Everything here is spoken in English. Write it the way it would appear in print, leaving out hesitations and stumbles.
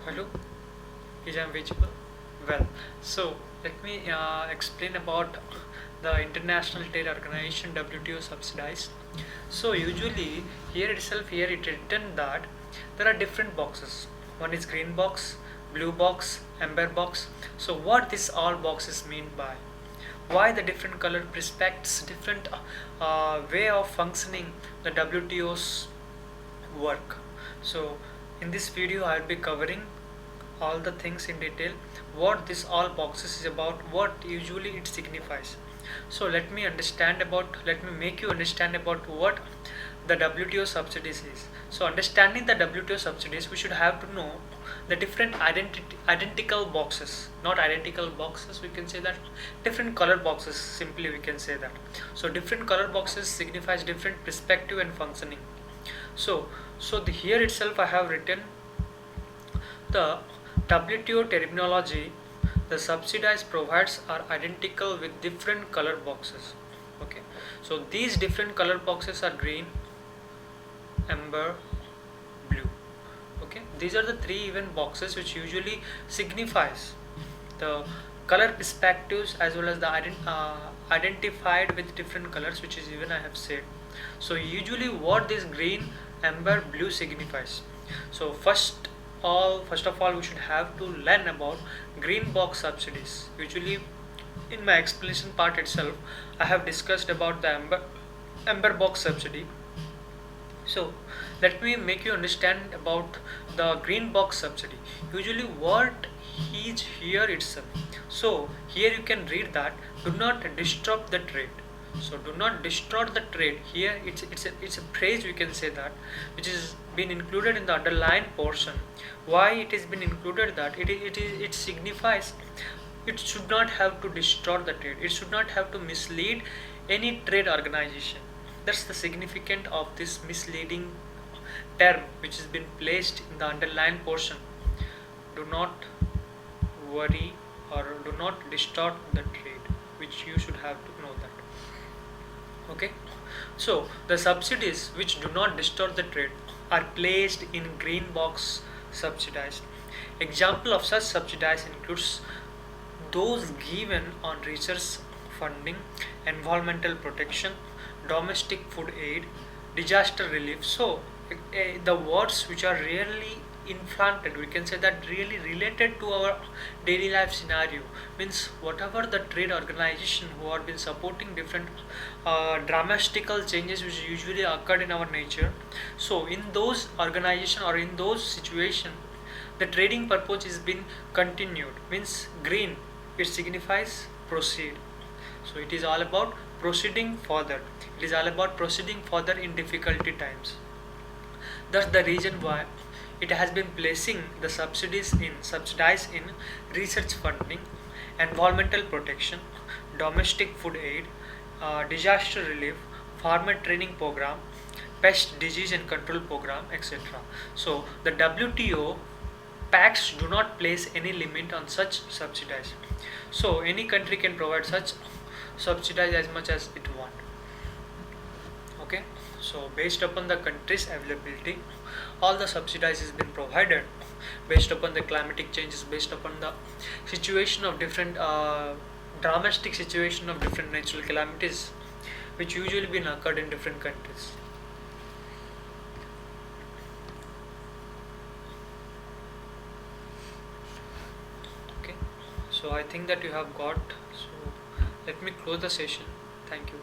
Hello, is I'm visible? Well, so let me explain about the International Trade Organization WTO subsidized. So usually here it written that there are different boxes. One is green box, blue box, amber box. So what this all boxes mean by? Why the different color respects different way of functioning the WTO's work. So in this video I will be covering all the things in detail, what this all boxes is about, what usually it signifies. So let me make you understand about what the WTO subsidies is. So understanding the WTO subsidies, we should have to know the different identical boxes, not identical boxes, we can say that different color boxes, simply we can say that. So different color boxes signifies different perspective and functioning. Here itself I have written the WTO terminology. The subsidized provides are identical with different color boxes. Okay, so these different color boxes are green, amber, blue. Okay, these are the three even boxes which usually signifies the color perspectives as well as the identified with different colors, which is even I have said. So usually what this green, amber, blue signifies. So first of all we should have to learn about green box subsidies. Usually in my explanation part itself I have discussed about the amber box subsidy. So let me make you understand about the green box subsidy. Usually what is here itself. So here you can read that do not disrupt the trade. So do not distort the trade. Here it's a phrase we can say that which is been included in the underlined portion. Why it has been included that it signifies it should not have to distort the trade. It should not have to mislead any trade organization. That's the significance of this misleading term which has been placed in the underlined portion. Do not worry or do not distort the trade, which you should have to know that. Okay, so the subsidies which do not distort the trade are placed in green box subsidized. Example of such subsidies includes those given on research funding, environmental protection, domestic food aid, disaster relief. So the words which are really implanted, we can say that really related to our daily life scenario, means whatever the trade organization who have been supporting different dramatical changes which usually occurred in our nature. So in those organization or in those situation, the trading purpose is been continued, means green, it signifies proceed. So it is all about proceeding further. It is all about proceeding further in difficulty times. That's the reason why it has been placing the subsidies in research funding, environmental protection, domestic food aid, disaster relief, farmer training program, pest disease and control program, etc. So the WTO pacts do not place any limit on such subsidies. So any country can provide such subsidies as much as it want. Okay, so based upon the country's availability, all the subsidies has been provided based upon the climatic changes, based upon the situation of different dramatic situation of different natural calamities which usually been occurred in different countries. Okay, so I think that you have got. So let me close the session. Thank you.